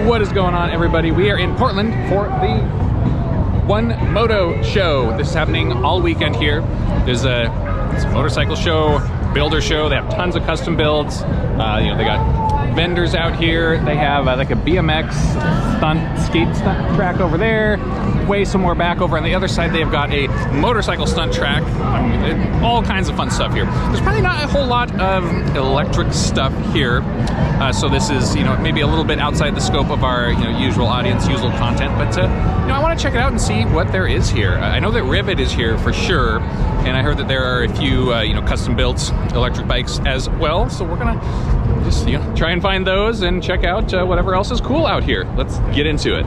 What is going on, everybody? We are in Portland for the E-Moto show. This is happening all weekend here. There's it's a motorcycle show, builder show. They have tons of custom builds. They got vendors out here. They have like a BMX skate stunt track over there. Way some more back over on the other side. They've got a motorcycle stunt track. All kinds of fun stuff here. There's probably not a whole lot of electric stuff here. So this is, maybe a little bit outside the scope of our, usual audience, usual content. But, I want to check it out and see what there is here. I know that Ryvid is here for sure. And I heard that there are a few, custom built electric bikes as well. So we're going to just, try and find those and check out whatever else is cool out here. Let's get into it.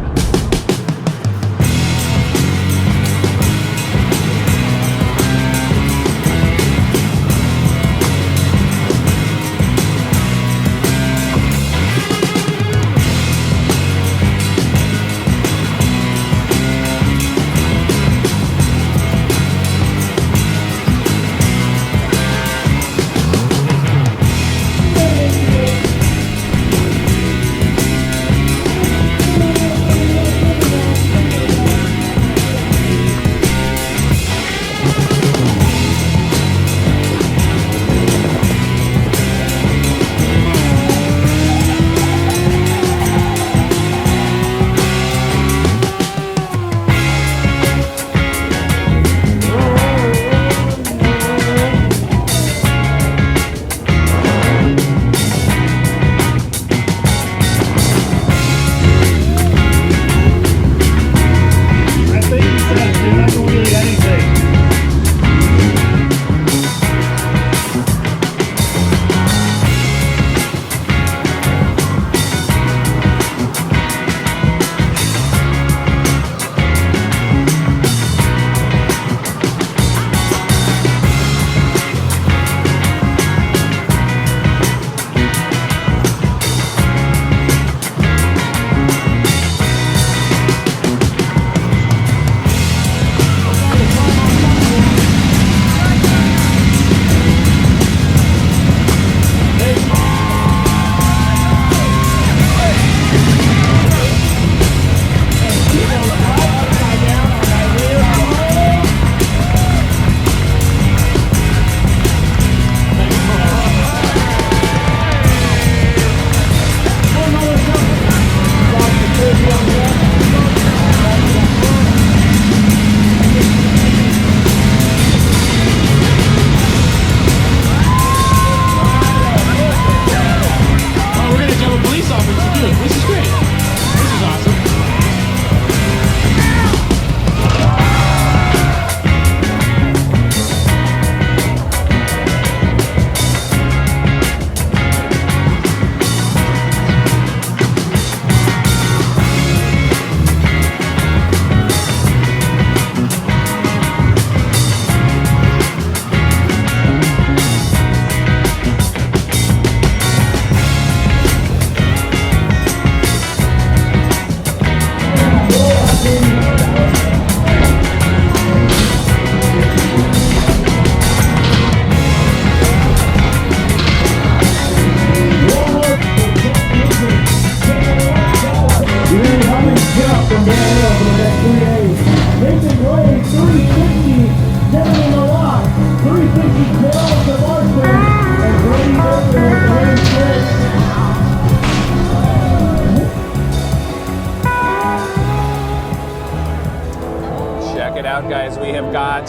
Check it out, guys. We have got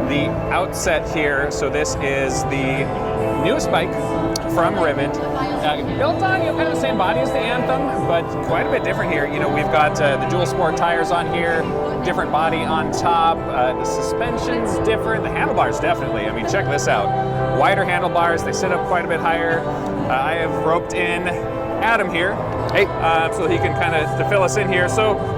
the Outset here. So this is the newest bike from Ryvid. Built on kind of the same body as the Anthem, but quite a bit different here. We've got the dual sport tires on here, different body on top. The suspension's different. The handlebars definitely. I mean, check this out. Wider handlebars. They sit up quite a bit higher. I have roped in Adam here, so he can kind of to fill us in here. So,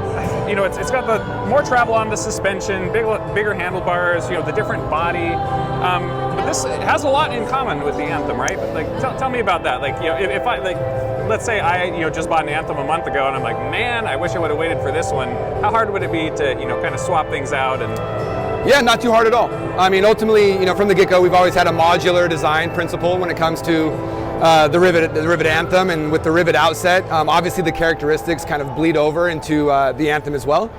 it's got the more travel on the suspension, bigger handlebars, the different body. But this has a lot in common with the Anthem, right? Like, tell me about that. Like, if I let's say I just bought an Anthem a month ago, and I'm like, man, I wish I would have waited for this one. How hard would it be to kind of swap things out and? Yeah, not too hard at all. I mean, ultimately, from the get-go, we've always had a modular design principle when it comes to the Ryvid Anthem, and with the Ryvid Outset, obviously the characteristics kind of bleed over into the Anthem as well.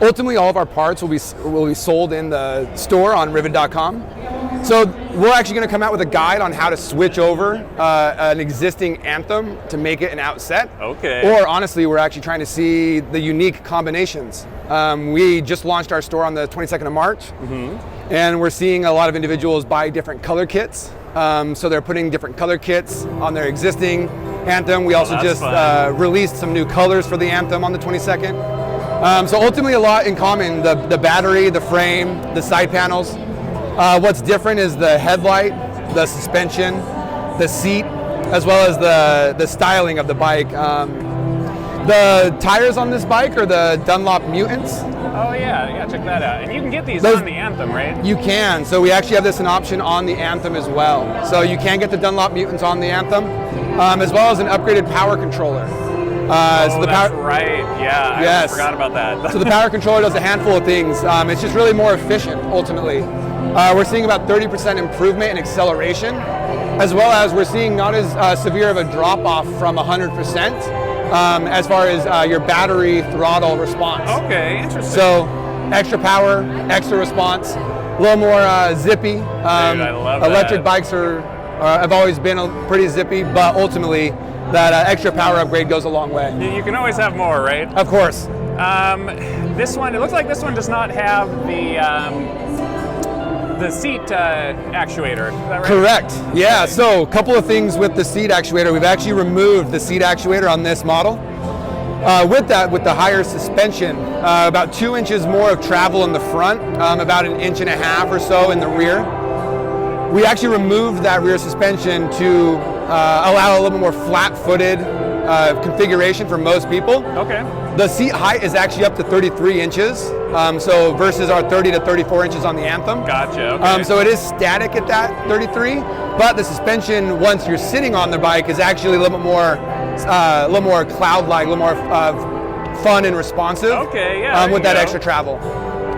Ultimately, all of our parts will be sold in the store on Ryvid.com. So we're actually going to come out with a guide on how to switch over an existing Anthem to make it an Outset. Okay. Or honestly, we're actually trying to see the unique combinations. We just launched our store on the 22nd of March, and we're seeing a lot of individuals buy different color kits. So they're putting different color kits on their existing Anthem. We also just released some new colors for the Anthem on the 22nd. So ultimately a lot in common, the battery, the frame, the side panels. What's different is the headlight, the suspension, the seat, as well as the styling of the bike. The tires on this bike are the Dunlop Mutants. Oh yeah, check that out. And you can get these on the Anthem, right? You can. So we actually have this an option on the Anthem as well. So you can get the Dunlop Mutants on the Anthem, as well as an upgraded power controller. That's right. Yeah, I forgot about that. So the power controller does a handful of things. It's just really more efficient, ultimately. We're seeing about 30% improvement in acceleration, as well as we're seeing not as severe of a drop-off from 100% as far as your battery throttle response. Okay, interesting. So extra power, extra response, a little more zippy. Dude, I love electric that. bikes have always been pretty zippy, but ultimately, that extra power upgrade goes a long way. You can always have more, right? Of course. This one, it looks like this one does not have the seat actuator. Is that right? Correct. Yeah. So a couple of things with the seat actuator. We've actually removed the seat actuator on this model. With the higher suspension, about 2 inches more of travel in the front, about 1.5 inches or so in the rear. We actually removed that rear suspension to allow a little bit more flat-footed configuration for most people. Okay. The seat height is actually up to 33 inches, so versus our 30 to 34 inches on the Anthem. Gotcha. Okay. So it is static at that 33, but the suspension once you're sitting on the bike is actually a little bit more cloud-like, a little more fun and responsive. Okay. Yeah. With that extra travel,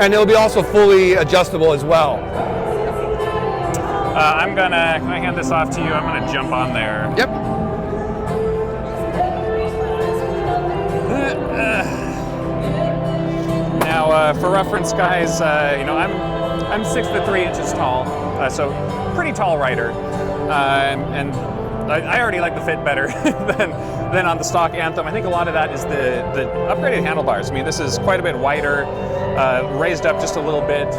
and it'll be also fully adjustable as well. Can I hand this off to you? I'm gonna jump on there. Yep. Now, for reference, guys, I'm 6'3" tall, so pretty tall rider, and I already like the fit better than on the stock Anthem. I think a lot of that is the upgraded handlebars. I mean, this is quite a bit wider, raised up just a little bit.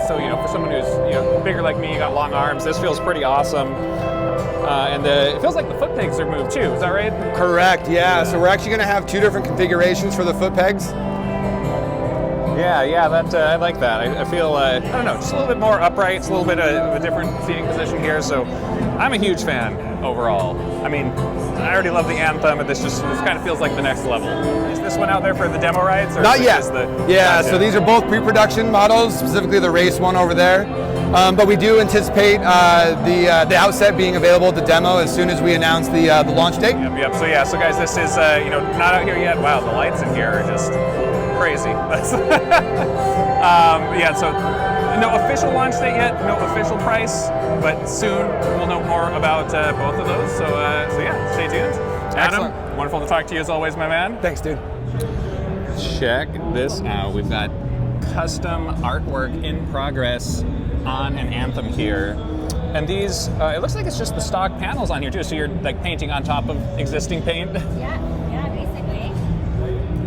So, for someone who's bigger like me, got long arms, this feels pretty awesome. And it feels like the foot pegs are moved too, is that right? Correct, yeah. So we're actually going to have 2 different configurations for the foot pegs. Yeah, that I like that. I feel, I don't know, just a little bit more upright. It's a little bit of a different seating position here. So I'm a huge fan overall. I mean, I already love the Anthem, and this kind of feels like the next level. Is this one out there for the demo rides? Or Not yet. Gotcha. So these are both pre-production models, specifically the race one over there. But we do anticipate the Outset being available at the demo as soon as we announce the launch date. Yep. So guys, this is not out here yet. Wow, the lights in here are just crazy. So no official launch date yet, no official price, but soon we'll know more about both of those. So yeah, stay tuned. Adam, Excellent. Wonderful to talk to you as always, my man. Thanks, dude. Check this out. We've got custom artwork in progress on an Anthem here. And these, it looks like it's just the stock panels on here too, so you're like painting on top of existing paint? Yeah, basically.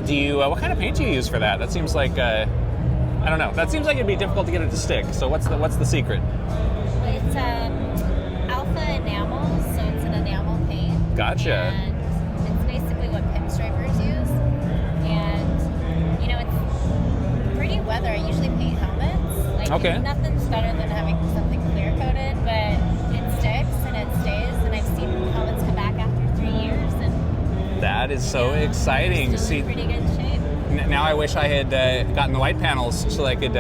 Do you, what kind of paint do you use for that? That seems like, I don't know, that seems like it'd be difficult to get it to stick, so what's the secret? It's alpha enamel, so it's an enamel paint. Gotcha. And it's basically what pinstripers use. And, it's pretty weather. I usually paint helmets. Okay. Nothing's better than having something clear coated, but it sticks and it stays. And I've seen helmets come back after 3 years. And That is so exciting. Still in pretty good shape. Now I wish I had gotten the white panels so I could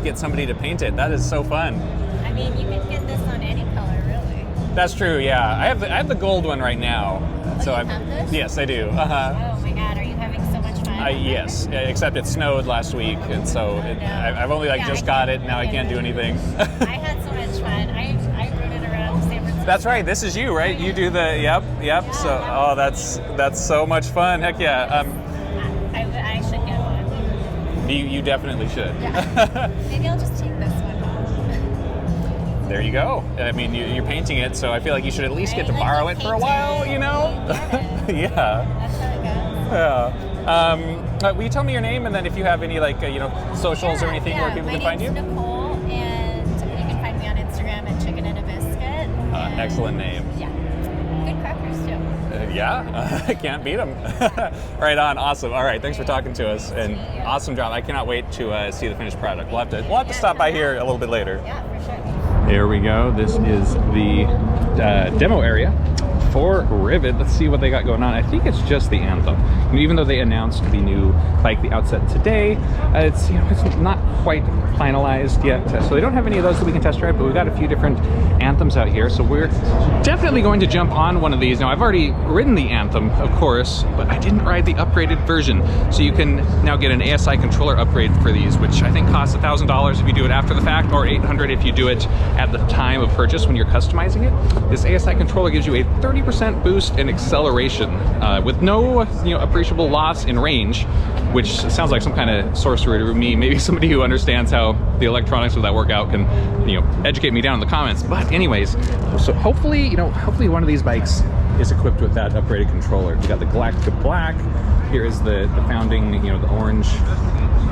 get somebody to paint it. That is so fun. I mean, you can get this on any color, really. That's true. Yeah, I have the gold one right now. You have this? Yes, I do. Oh my God, are you having so much fun? Yes, except it snowed last week, and so I've only just got it. Now I can't do anything. I had so much fun. I rode it around San Francisco That's right. This is you, right? You do the yep. Yeah. So oh, that's so much fun. Heck yeah. I should get one. You definitely should. Yeah. Maybe I'll just take this one home. There you go. I mean, you're painting it, so I feel like you should at least get to borrow it for a while, you know? Yeah. That's how it goes. Yeah. Will you tell me your name, and then if you have any socials or anything where people can find you? My name's Nicole, and you can find me on Instagram at Chicken and a Biscuit. Excellent name. Yeah. Good crackers too. Yeah, I can't beat them. Right on, awesome. All right, thanks for talking to us, and awesome job. I cannot wait to see the finished product. We'll have to stop by here a little bit later. Yeah, for sure. Here we go. This is the demo area for Ryvid. Let's see what they got going on. I think it's just the Anthem. Even though they announced the new bike, the Outset, today, it's not quite finalized yet. So they don't have any of those that we can test drive, but we've got a few different Anthems out here. So we're definitely going to jump on one of these. Now, I've already ridden the Anthem, of course, but I didn't ride the upgraded version. So you can now get an ASI controller upgrade for these, which I think costs $1,000 if you do it after the fact, or $800 if you do it at the time of purchase when you're customizing it. This ASI controller gives you a 30% boost in acceleration with no appreciable loss in range, which sounds like some kind of sorcery to me. Maybe somebody who understands how the electronics of that work out can educate me down in the comments. But anyways, so hopefully one of these bikes is equipped with that upgraded controller. We got the Galactica Black. Here is the founding, the orange,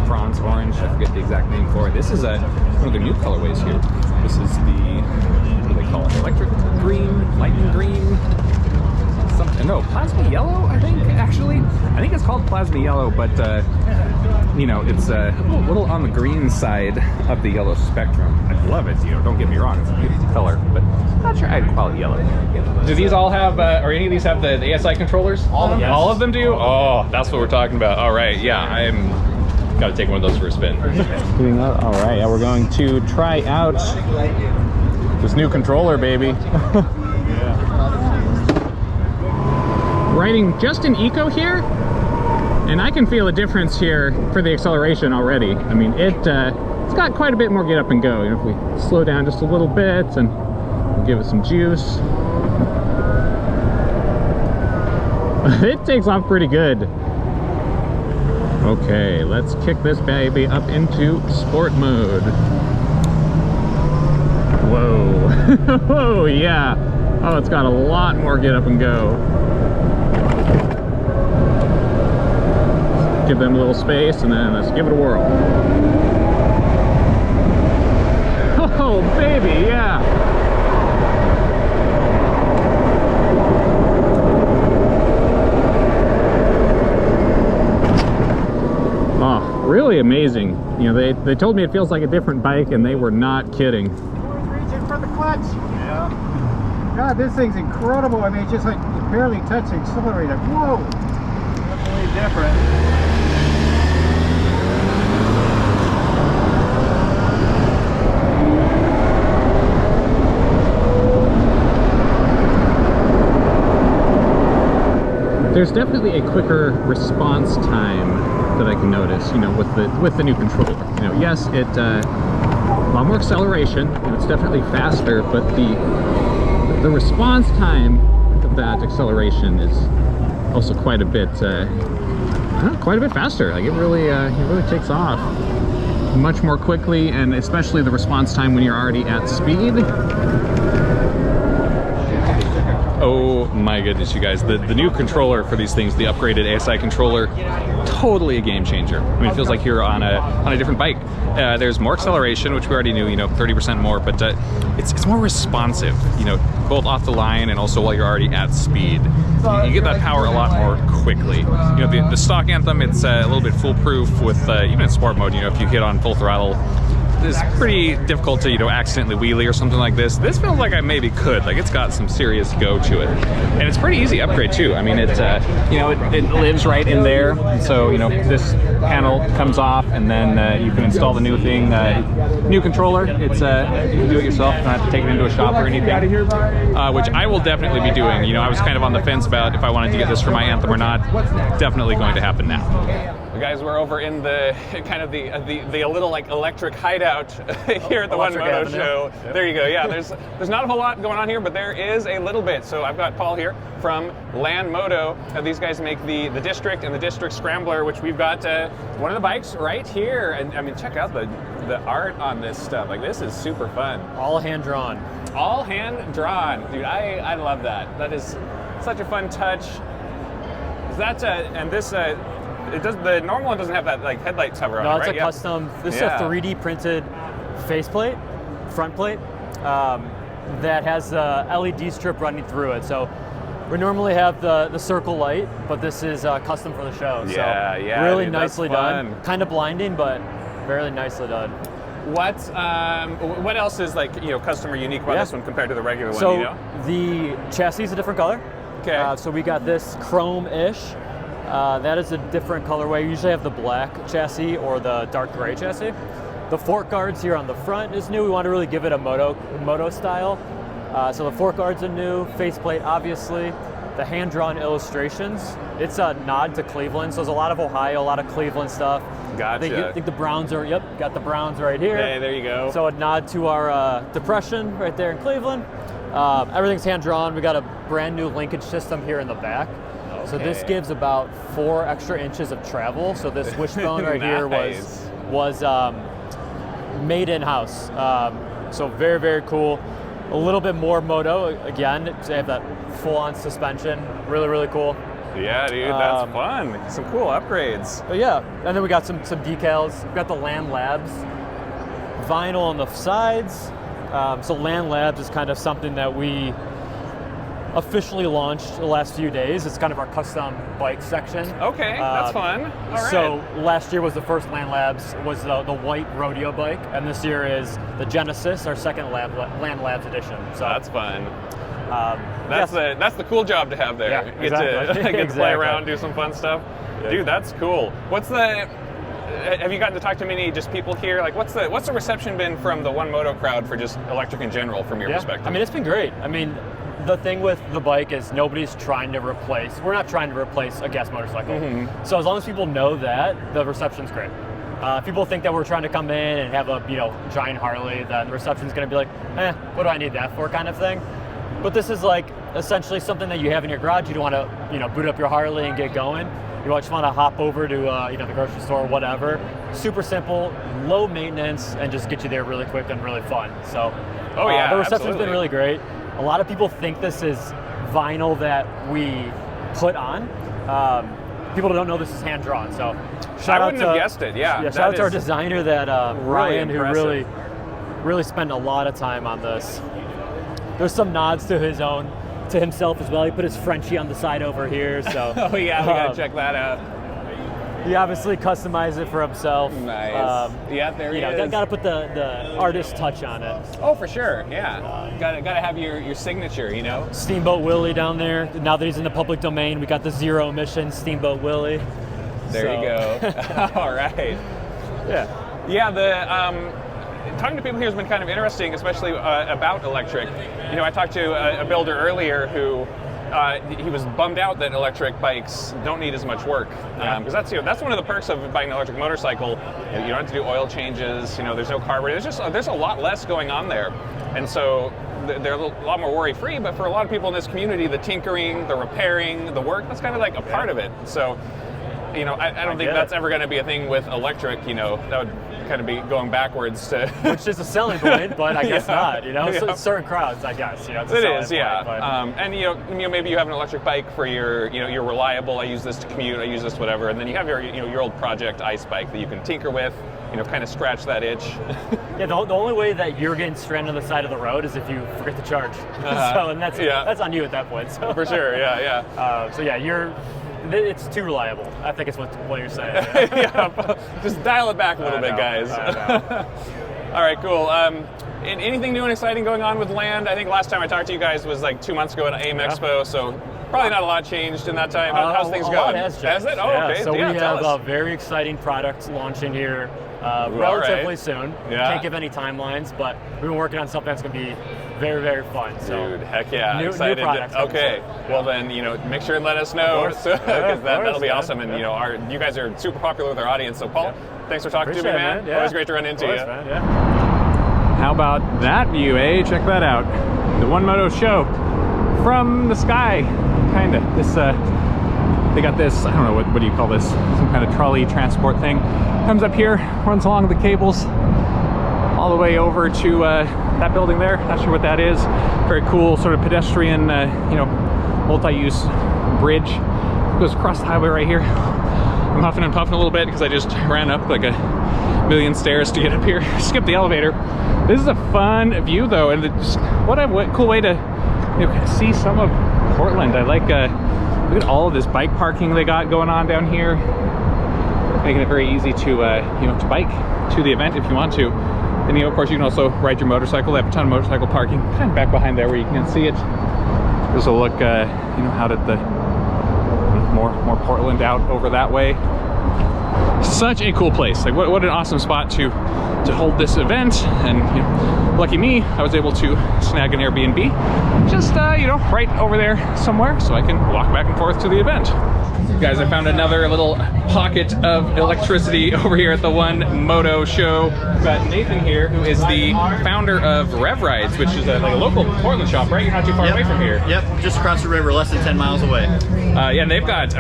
bronze orange. I forget the exact name for it. This is one of the new colorways here. This is the, what do they call it? Electric green, lightning green. No, plasma yellow, I think, actually. I think it's called plasma yellow, but, it's a little on the green side of the yellow spectrum. I love it, don't get me wrong, it's a beautiful color, but I'm not sure I'd call it yellow. Do these all have, or any of these have the ASI controllers? All of them. All of them do? Oh, that's what we're talking about. All right, yeah, got to take one of those for a spin. All right, yeah, we're going to try out this new controller, baby. Riding just in eco here, and I can feel a difference here for the acceleration already. I mean, it's got quite a bit more get up and go. If we slow down just a little bit and give it some juice, it takes off pretty good. Okay, let's kick this baby up into sport mode. Whoa. Whoa, yeah. Oh, it's got a lot more get up and go. Give them a little space, and then let's give it a whirl. Oh, baby, yeah. Oh, really amazing. They told me it feels like a different bike, and they were not kidding. Reaching for the clutch. Yeah. God, this thing's incredible. I mean, it's just like you barely touch the accelerator. Whoa. Definitely different. There's definitely a quicker response time that I can notice, with the new controller. Yes, it a lot more acceleration, and it's definitely faster, but the response time of that acceleration is also quite a bit faster. Like it really takes off much more quickly, and especially the response time when you're already at speed. Oh my goodness, you guys, the new controller for these things, the upgraded ASI controller, totally a game changer. I mean, it feels like you're on a different bike. There's more acceleration, which we already knew, 30% more, but it's more responsive, both off the line and also while you're already at speed. You get that power a lot more quickly. The stock Anthem, it's a little bit foolproof with, even in sport mode, if you hit on full throttle, it's pretty difficult to accidentally wheelie or something like this. This feels like I maybe could. Like it's got some serious go to it, and it's pretty easy upgrade too. I mean, it lives right in there. So this panel comes off, and then you can install the new thing, new controller. It's you can do it yourself. You don't have to take it into a shop or anything, which I will definitely be doing. I was kind of on the fence about if I wanted to get this for my Anthem or not. Definitely going to happen now. Guys, we're over in the kind of the little like electric hideout out here at the One Electric Moto Avenue. show. Yep. There you go. Yeah, there's not a whole lot going on here, but there is a little bit. So I've got Paul here from Land Moto. These guys make the District and the District Scrambler, which we've got one of the bikes right here. And I mean, check out the art on this stuff. Like, this is super fun. All hand drawn. All hand drawn, dude. I love that. That is such a fun touch. Is that and this it does, the normal one doesn't have that like headlight cover on No, it, it's right? a custom. This is a 3D printed faceplate, front plate, that has a LED strip running through it. So we normally have the circle light, but this is custom for the show. Yeah, so yeah, really dude, that's nicely fun. done. Kind of blinding, but very nicely done. What else is like custom or unique about this one compared to the regular one? So the chassis is a different color. Okay. So we got this chrome-ish. That is a different colorway. You usually have the black chassis or the dark gray chassis. The fork guards here on the front is new. We want to really give it a moto style. So the fork guards are new. Faceplate, obviously. The hand-drawn illustrations. It's a nod to Cleveland. So there's a lot of Ohio, a lot of Cleveland stuff. Gotcha. I think the Browns are. Yep, got the Browns right here. Hey, there you go. So a nod to our depression right there in Cleveland. Everything's hand-drawn. We got a brand new linkage system here in the back. So this gives about 4 extra inches of travel. So this wishbone right here was made in-house. So very, very cool. A little bit more moto. Again, they have that full-on suspension. Really, really cool. Yeah, dude, that's fun. Some cool upgrades. But yeah, and then we got some decals. We've got the Land Labs vinyl on the sides. So Land Labs is kind of something that we officially launched the last few days. It's kind of our custom bike section. Okay, that's fun. All right. So last year was the first Land Labs, was the white rodeo bike, and this year is the Genesis, our second Land Labs edition. So that's fun. That's the cool job to have there. Yeah, Get to play around, do some fun stuff. Yeah. Dude, that's cool. Have you gotten to talk to many just people here? Like, what's the reception been from the One Moto crowd for just electric in general, from your perspective? I mean, it's been great. I mean, the thing with the bike is nobody's trying to replace. We're not trying to replace a gas motorcycle. Mm-hmm. So as long as people know that, the reception's great. If people think that we're trying to come in and have a giant Harley, then the reception's going to be like, what do I need that for, kind of thing. But this is like essentially something that you have in your garage. You don't want to boot up your Harley and get going. You just want to hop over to the grocery store or whatever. Super simple, low maintenance, and just get you there really quick and really fun. So the reception's been really great. A lot of people think this is vinyl that we put on. People don't know this is hand drawn. So I wouldn't have guessed it. Yeah. Shout out to our designer, Ryan, who impressive. really spent a lot of time on this. There's some nods to himself as well. He put his Frenchie on the side over here. So oh yeah, we gotta check that out. He obviously customized it for himself. Nice. Yeah, there he is. Got to put the artist touch on it. Oh, for sure. Yeah. Gotta have your signature. Steamboat Willie down there. Now that he's in the public domain, we got the zero emission Steamboat Willie. There you go. All right. Yeah. Yeah. Talking to people here has been kind of interesting, especially about electric. I talked to a builder earlier who. He was bummed out that electric bikes don't need as much work, because that's one of the perks of buying an electric motorcycle. You don't have to do oil changes. There's no carburetor. There's a lot less going on there, and so they're a lot more worry-free. But for a lot of people in this community, the tinkering, the repairing, the work, that's kind of like a part of it. So, I don't think that's ever going to be a thing with electric. That would kind of be going backwards to which is a selling point, but I guess not. So certain crowds, I guess. It's a selling point, and maybe you have an electric bike for you're reliable. I use this to commute. I use this whatever, and then you have your old project ice bike that you can tinker with. Kind of scratch that itch. Yeah, the only way that you're getting stranded on the side of the road is if you forget to charge. And that's on you at that point. So. For sure. Yeah. It's too reliable. I think it's what you're saying. Yeah, just dial it back a little bit, guys. All right, cool. Anything new and exciting going on with Land? I think last time I talked to you guys was like 2 months ago at AIM Expo, so Probably not a lot changed in that time. How's things A going? lot has changed. Has it? Oh, Yeah, okay. So Yeah, we tell have us. very exciting products launching here relatively soon. Yeah. Can't give any timelines, but we've been working on something that's going to be very, very fun. So Dude, heck yeah, new excited. products. Okay, well then, make sure and let us know, because that'll be man. awesome. And you guys are super popular with our audience. So Paul, thanks for talking to me, Appreciate it, man. man. Yeah. Always great to run into you. Man, yeah. How about that view, eh? Check that out. The E-Moto show from the sky, kind of. This, they got this, I don't know, what do you call this? Some kind of trolley transport thing. Comes up here, runs along the cables, all the way over to that building there. Not sure what that is. Very cool sort of pedestrian, multi-use bridge. Goes across the highway right here. I'm huffing and puffing a little bit because I just ran up like a million stairs to get up here. Skip the elevator. This is a fun view though, and what a cool way to see some of Portland. I like look at all of this bike parking they got going on down here, making it very easy to to bike to the event if you want to. And of course you can also ride your motorcycle. They have a ton of motorcycle parking kind of back behind there where you can see it. There's a look out at the more Portland out over that way. Such a cool place. Like what an awesome spot to hold this event. And lucky me, I was able to snag an Airbnb just right over there somewhere so I can walk back and forth to the event. Guys, I found another little pocket of electricity over here at the E-Moto show. We've got Nathan here, who is the founder of Ryvid, which is like a local Portland shop, right? You're not too far away from here. Yep, just across the river, less than 10 miles away. Yeah, and they've got,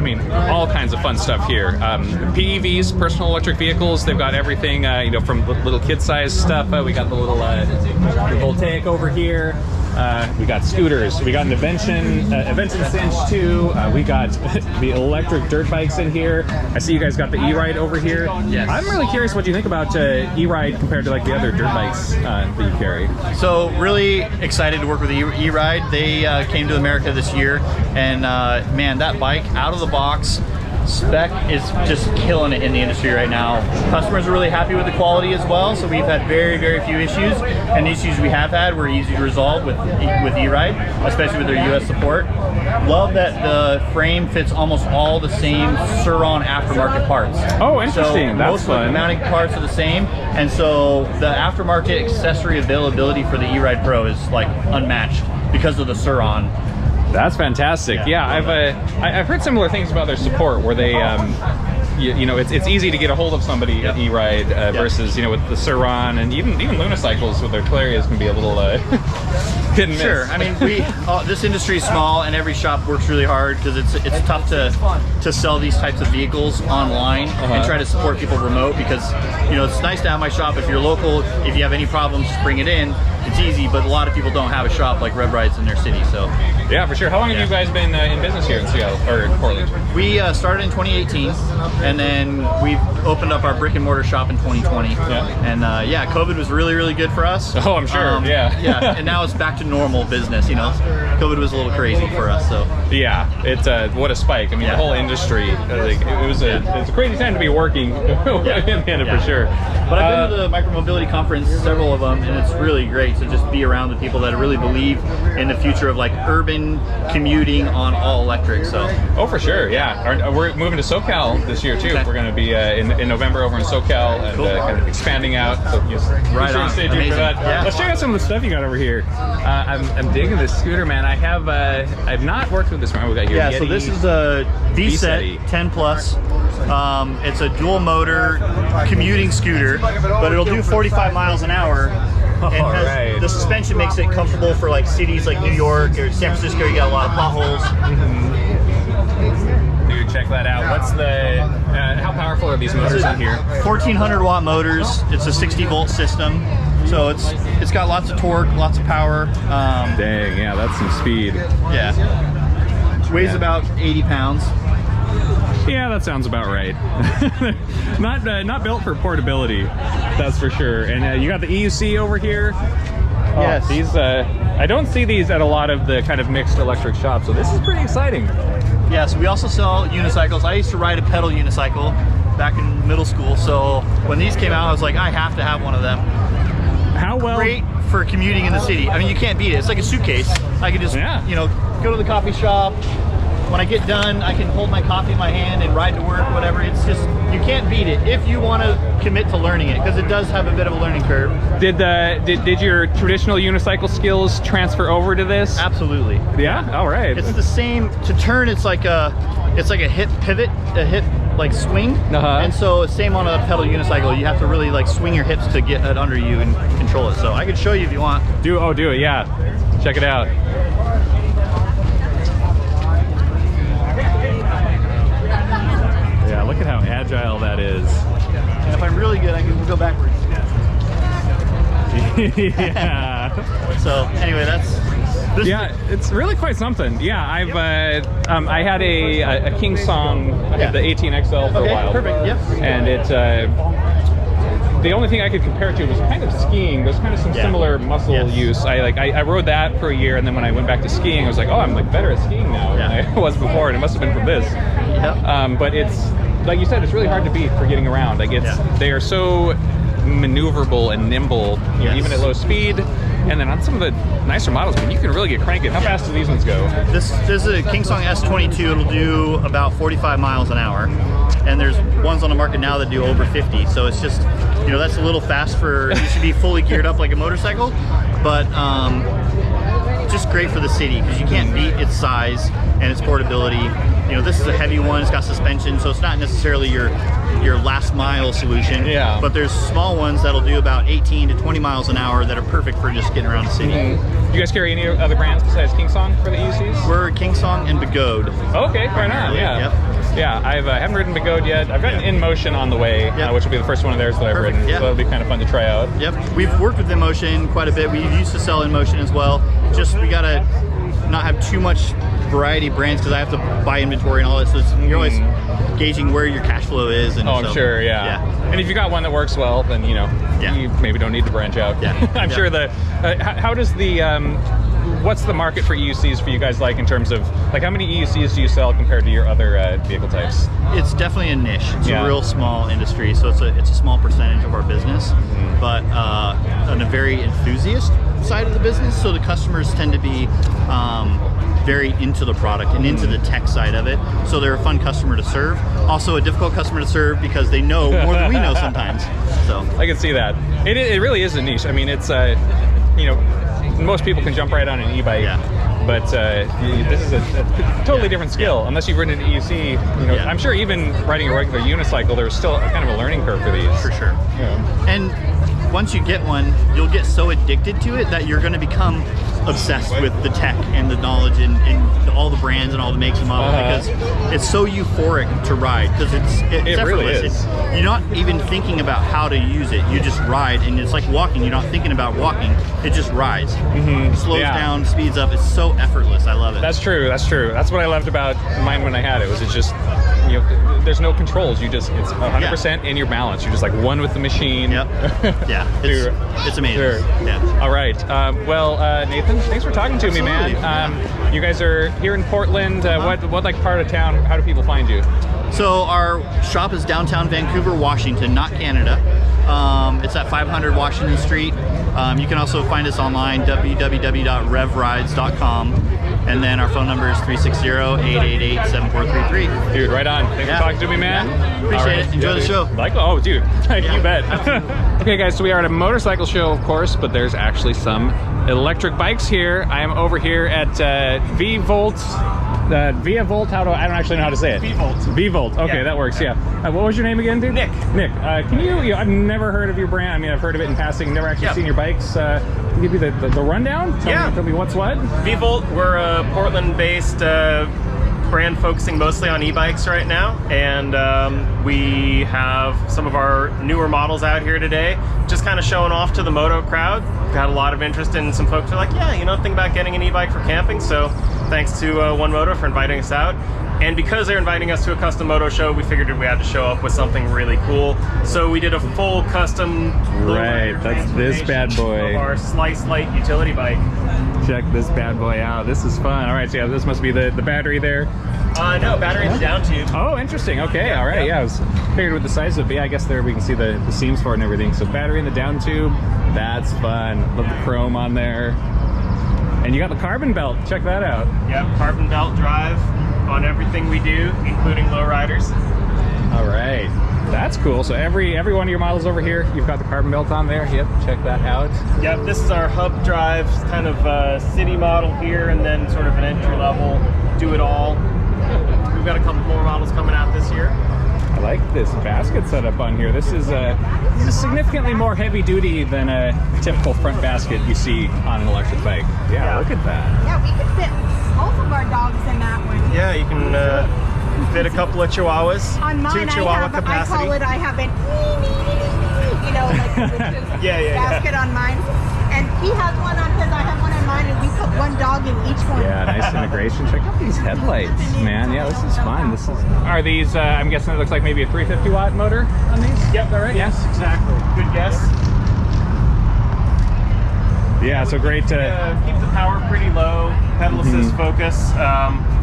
all kinds of fun stuff here. PEVs, personal electric vehicles. They've got everything, from little kid-sized stuff. We got the little the Voltaic over here. We got scooters. We got an Invention Cinch too. We got the electric dirt bikes in here. I see you guys got the E-Ride over here. Yes. I'm really curious what you think about E-Ride compared to like the other dirt bikes that you carry. So really excited to work with E-Ride. They came to America this year, and man, that bike out of the box spec is just killing it in the industry right now. Customers are really happy with the quality as well, so we've had very, very few issues, and the issues we have had were easy to resolve with E-Ride, especially with their US support. Love that the frame fits almost all the same Sur-Ron aftermarket parts. Oh, interesting. So that's most fun. of the mounting parts are the same, and so the aftermarket accessory availability for the E-Ride Pro is like unmatched because of the Sur-Ron. That's fantastic. Yeah, I've heard similar things about their support, where they, it's easy to get a hold of somebody at E-Ride versus with the Sur-Ron and even Lunicycles with their Clarias can be a little hit and miss. Sure. I mean, this industry is small, and every shop works really hard because it's tough to sell these types of vehicles online and try to support people remote, because it's nice to have my shop if you're local. If you have any problems, just bring it in. It's easy, but a lot of people don't have a shop like Ryvid's in their city. So yeah, for sure. How long have you guys been in business here in Seattle or in Portland? we started in 2018, and then we opened up our brick and mortar shop in 2020. Yeah. And COVID was really, really good for us. Oh, I'm sure. Yeah. And now it's back to normal business. COVID was a little crazy for us. So yeah, it's what a spike. The whole industry. It's a crazy time to be working in it for sure. But I've been to the Micromobility conference, several of them, and it's really great to just be around the people that really believe in the future of like urban commuting on all electric. So Oh, for sure. Yeah, we're moving to SoCal this year too. Okay. We're going to be in November over in SoCal and Cool. Kind of expanding out. So Right on. Stay tuned for Amazing. that. Yeah. Let's check out some of the stuff you got over here. I'm digging this scooter, man. I've not worked with this one. We got your yeah, so Yeti. this is a V-Set. VSET 10 Plus. It's a dual motor commuting scooter, but it'll do 45 miles an hour. And the suspension makes it comfortable for like cities like New York or San Francisco. You got a lot of potholes. Dude, check that out. What's the how powerful are these motors in here? 1400 watt motors. It's a 60 volt system, so it's got lots of torque, lots of power. Dang, yeah, that's some speed. Yeah, weighs about 80 pounds. Yeah, that sounds about right. Not built for portability, that's for sure. And you got the EUC over here. Yes. These I don't see these at a lot of the kind of mixed electric shops, so this is pretty exciting. Yeah, so we also sell unicycles. I used to ride a pedal unicycle back in middle school, so when these came out, I was like, I have to have one of them. How well? Great for commuting in the city. I mean, you can't beat it. It's like a suitcase. I could just, Yeah. go to the coffee shop, when I get done, I can hold my coffee in my hand and ride to work, whatever. It's just, you can't beat it if you want to commit to learning it, because it does have a bit of a learning curve. Did your traditional unicycle skills transfer over to this? Absolutely. Yeah. All right. It's the same. To turn, it's like a hip pivot, a hip like swing, and so same on a pedal unicycle. You have to really like swing your hips to get it under you and control it. So I could show you if you want. Do it. Yeah. Check it out. Yeah. Look at how agile that is. And if I'm really good, I can go backwards. Yeah. So anyway, yeah, it's really quite something. Yeah, I had a King Song, the 18XL for a while. Perfect. Yep. And it the only thing I could compare it to was kind of skiing. There's kind of some similar muscle use. I rode that for a year, and then when I went back to skiing, I was like, oh, I'm like better at skiing now than I was before, and it must have been from this. Yep. But it's like you said, it's really hard to beat for getting around. Like they are so maneuverable and nimble, you know, even at low speed. And then on some of the nicer models, I mean, you can really get cranky. How fast do these ones go? This is a King Song S22. It'll do about 45 miles an hour. And there's ones on the market now that do over 50. So it's just, you know, that's a little fast for, you should be fully geared up like a motorcycle. But just great for the city because you can't beat its size and its portability. You know, this is a heavy one. It's got suspension, so it's not necessarily your last mile solution. Yeah. But there's small ones that'll do about 18 to 20 miles an hour that are perfect for just getting around the city. Do you guys carry any other brands besides King Song for the EUCs? We're King Song and VVolt. Okay, right on. Yeah. Yep. Yeah, I haven't ridden VVolt yet. I've got an In-Motion on the way, which will be the first one of theirs that I've ridden. So that'll be kind of fun to try out. Yep. We've worked with In-Motion quite a bit. We used to sell In-Motion as well. Just we gotta not have too much variety of brands because I have to buy inventory and all that. So you're always gauging where your cash flow is. And I'm sure. Yeah. And if you got one that works well, then you know you maybe don't need to branch out. I'm sure the how does the what's the market for EUCs for you guys like in terms of like how many EUCs do you sell compared to your other vehicle types? It's definitely a niche. It's a real small industry, so it's a small percentage of our business, but on a very enthusiast side of the business. So the customers tend to be very into the product and into the tech side of it. So they're a fun customer to serve. Also a difficult customer to serve because they know more than we know sometimes. So I can see that. It really is a niche. I mean, it's you know, most people can jump right on an e-bike, but this is a totally different skill. Unless you've ridden an EUC, you know, I'm sure even riding a regular unicycle, there's still a kind of a learning curve for these. For sure. And once you get one, you'll get so addicted to it that you're going to become obsessed with the tech and the knowledge and all the brands and all the makes and models because it's so euphoric to ride because it's effortless. Really is. You're not even thinking about how to use it. You just ride, and it's like walking. You're not thinking about walking. It just rides. It slows down, speeds up. It's so effortless. I love it. That's true. That's true. That's what I loved about mine when I had it. Was it just, you know, there's no controls. You just, it's 100% in your balance. You're just like one with the machine. It's amazing. Yeah. All right. Nathan, thanks for talking to me, man. You guys are here in Portland. What like part of town? How do people find you? So our shop is downtown Vancouver, Washington, not Canada. It's at 500 Washington Street. You can also find us online, www.revrides.com. And then our phone number is 360-888-7433. Dude, right on. Thanks for talking to me, man. Appreciate it. Enjoy the show. Oh, dude. You bet. Okay, guys, so we are at a motorcycle show, of course, but there's actually some electric bikes here. I am over here at VVolt. VVolt, I don't actually know how to say it. VVolt. Okay, that works, what was your name again, dude? Nick. Can you, I've never heard of your brand. I mean, I've heard of it in passing, never actually seen your bikes. Can you give me the rundown? Tell me what's what? VVolt, we're a Portland-based brand focusing mostly on e-bikes right now, and we have some of our newer models out here today, just kind of showing off to the moto crowd. Got a lot of interest in some folks who are like, think about getting an e-bike for camping, so thanks to One Moto for inviting us out. And because they're inviting us to a custom moto show, we figured we had to show up with something really cool. So we did a full custom that's this bad boy. Of our Slice Light utility bike. Check this bad boy out. This is fun. All right, so this must be the battery there. No, battery in the down tube. Oh, interesting. Okay, all right. I was figured with the size of it. I guess there we can see the seams for it and everything. So battery in the down tube. That's fun. Love the chrome on there. And you got the carbon belt. Check that out. Yep, carbon belt drive. on everything we do, including lowriders. All right, that's cool. So every one of your models over here, you've got the carbon belt on there. Yep, check that out. Yep, this is our hub drive kind of city model here, and then sort of an entry level do it all. We've got a couple more models coming out this year. I like this basket setup on here. This is significantly more heavy duty than a typical front basket you see on an electric bike. Yeah, look at that. Yeah, we could fit both of our dogs in that one. Yeah, you can fit a couple of Chihuahuas. On mine, two Chihuahua I capacity. call it, I have an you know, like basket on mine. And he has one on his, I have one on mine, and we put one dog in each one. Yeah, nice integration. Check out these headlights, man. Yeah, this is fun. Are these, I'm guessing it looks like maybe a 350 watt motor on these? Yep, Is that right? yes, exactly. Good guess. Yeah, so great to... keep the power pretty low, pedal assist focus,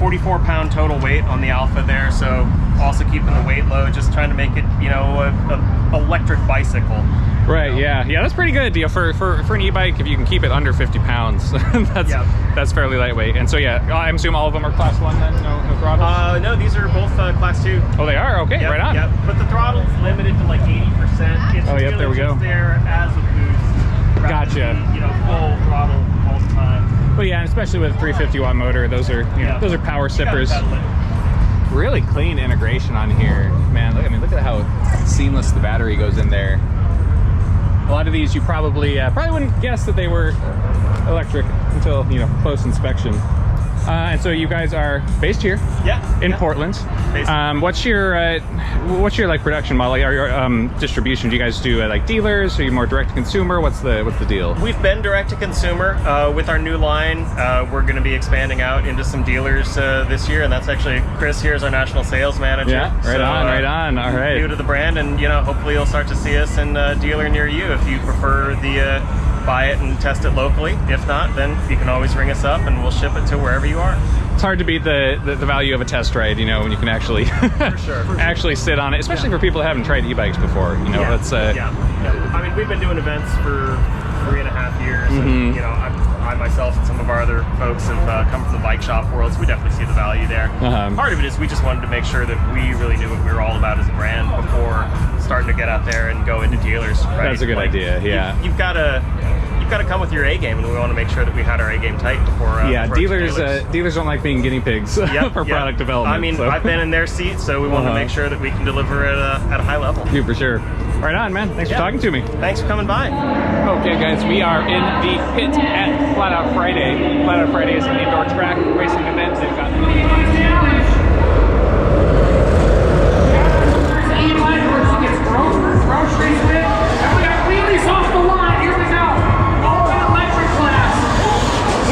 44-pound total weight on the Alpha there, so also keeping the weight low, just trying to make it, you know, a electric bicycle. Right, yeah, that's pretty good. You know, for an e-bike, if you can keep it under 50 pounds, that's fairly lightweight. And so yeah, I'm assuming all of them are class 1 then, no throttles? No, these are both class 2. Oh, they are? Okay, Yep, right on. Yep, but the throttle's limited to like 80%. It's really there we go. just there as a boost. rather Gotcha. than, you know, full throttle all the time. But yeah, and especially with a 350 watt motor, those are those are power sippers. Really clean integration on here, man. Look at how seamless the battery goes in there. A lot of these you probably wouldn't guess that they were electric until close inspection. And so you guys are based here, in Portland. What's your like production model, or your distribution? Do you guys do like dealers? Are you more direct to consumer? What's the deal? We've been direct to consumer with our new line. We're going to be expanding out into some dealers this year, and that's actually Chris here is our national sales manager. Yeah, right on. All right. New to the brand, and hopefully you'll start to see us in a dealer near you if you prefer the. Buy it and test it locally. If not, then you can always ring us up and we'll ship it to wherever you are. It's hard to beat the value of a test ride, when you can actually for sure. actually sit on it, especially for people that haven't tried e-bikes before. That's I mean, we've been doing events for 3.5 years, and I myself and some of our other folks have come from the bike shop world, so we definitely see the value there. Part of it is we just wanted to make sure that we really knew what we were all about as a brand before starting to get out there and go into dealers. Right? That's a good idea. Yeah, you've got to come with your A game, and we want to make sure that we had our A game tight before. Dealers don't like being guinea pigs for product development. I mean, I've been in their seat, so we want to make sure that we can deliver at a high level. Yeah, for sure. Right on, man. Thanks for talking to me. Thanks for coming by. Okay, guys, we are in the pit at Flat Out Friday. Flat Out Friday is an indoor track racing event. They've got groceries with, and we got wheelies off the line. Here we go. All in electric class.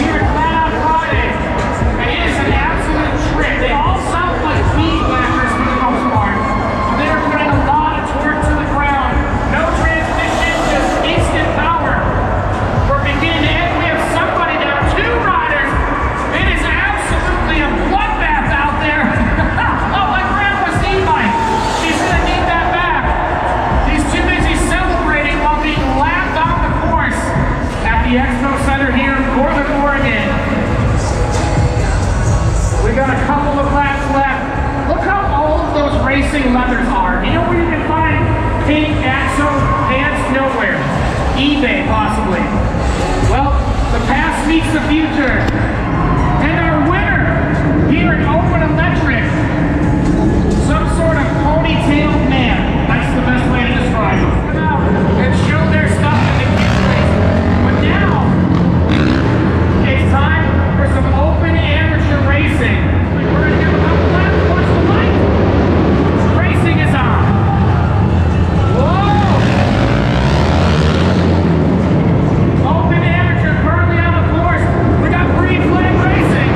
Here at Flat Out Friday. And it is an absolute trip. They all sound like weed whackers for the most part. They're putting a lot of torque to the ground. No transmission, just instant power. From beginning to end, we have somebody down, 2 riders. It is absolutely a bloodbath out there. Oh, my grandpa's e-bike. She's gonna need that back. He's too busy celebrating while being lapped on the course at the Expo Center here in Portland, Oregon. We got a couple of laps left. Look how old those racing leathers are. You know where you can find pink Axo pants? Nowhere. eBay, possibly. Well, the past meets the future. And our winner here at Open Electric, some sort of ponytailed man. That's the best way to describe them. Come out and show their stuff in the kids race. But now, it's time for some open amateur racing. We're going to do a couple laps towards the light. Racing is on. Whoa! Open amateur currently on the course. We got green flag racing.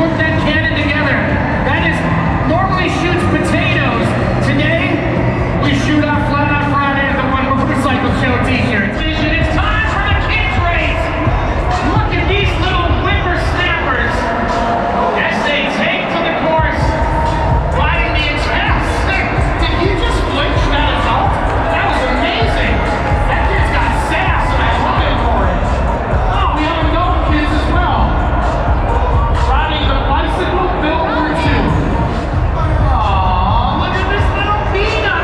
put that cannon together. That is normally shoots potatoes. Today, we shoot our Flat Out Friday at the One Motorcycle Show t-shirts. It's time for the kids race. Look at these little whippersnappers as they take to the course, riding the intense. Did you just flinch that adult? That was amazing. That kid's got sass and I love it for it. Oh, we have adult kids as well. Riding the bicycle built for two. Oh, look at this little peanut.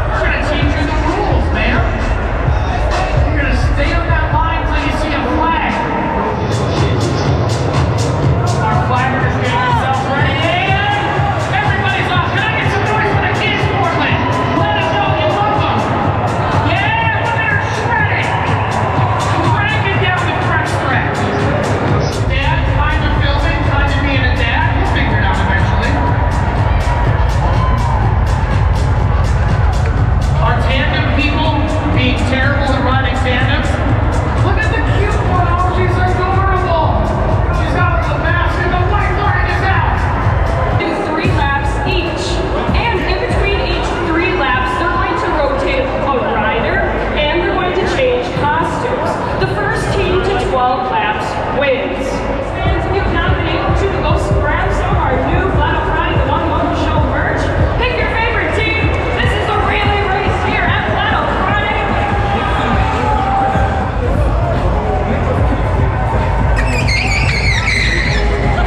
We're gonna teach you the rules, man. You're gonna stay on that line till you see a flag. Our flagger is getting himself ready. And everybody's off. Can I get some noise for the kids, Portland? Let them know you love them. Yeah, look at her shredding. Cranking down the front stretch. Dad, time to filming, time to being a dad. We'll figure it out eventually. Our tandem people being terrible at riding tandems. Look at the cute one. Oh, she's adorable. She's got the mask and the white line is out. Do 3 laps each. And in between each 3 laps, they're going to rotate a rider and they're going to change costumes. The first team to 12 laps wins. And if you've not been able to go grab some of our new Flat Out Friday, the One Moto Show merch, pick your favorite team. This is the relay race here at Flat Out Friday.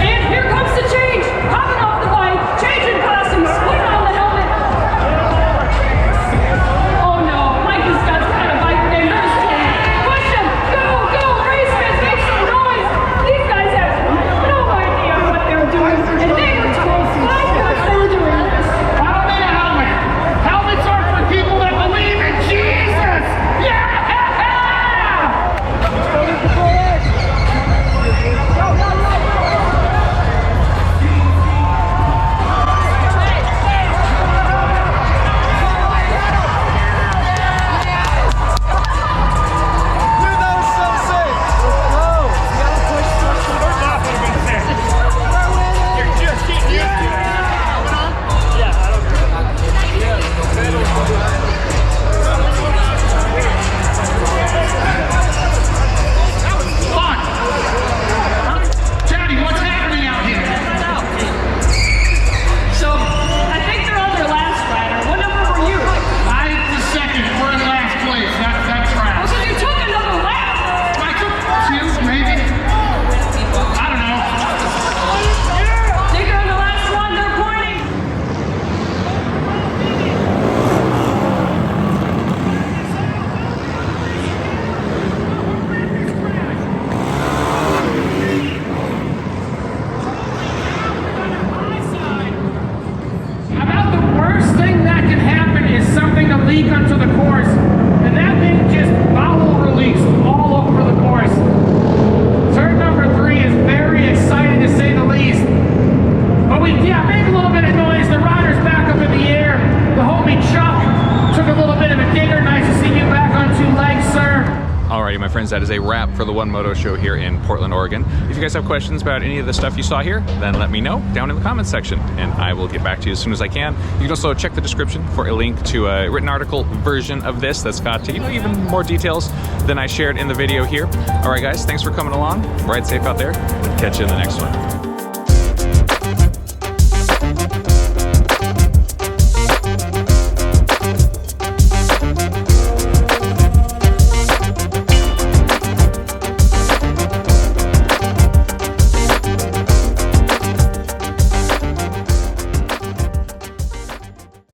And here comes the change. Hopping off the bike, changing costumes, putting on the helmet. Oh no, Mike has got some kind of bike name. There's Jay. Push him. Go, go, race fans, make some noise. These guys have no idea what they're doing. And they were told 5 minutes they were doing this. I don't need a helmet. Helmets are for people that believe in Jesus. Yeah! Fuck! Daddy, what's happening out here? So, I think they're on their last rider. What number were you? I was second. We're in last place. That's trash. So you took another lap. I took 2, maybe. I don't know. Think you're on the last one. They're pointing. About the worst thing that can happen is something to leak onto the course, and that thing just bowel released all over the course. Turn number 3 is very exciting to say the least. But we make a little bit of noise. The rider's back up in the air. The homie Chuck took a little bit of a digger. Nice to see you back on 2 legs, sir. Alrighty, my friends, that is a wrap for the One Moto Show here in Portland, Oregon. If you guys have questions about any of the stuff you saw here, then let me know down in the comments section, and I will get back to you as soon as I can. You can also check the description for a link to a written article version of this that's got even more details than I shared in the video here. Alright guys, thanks for coming along. Ride safe out there. Catch you in the next one.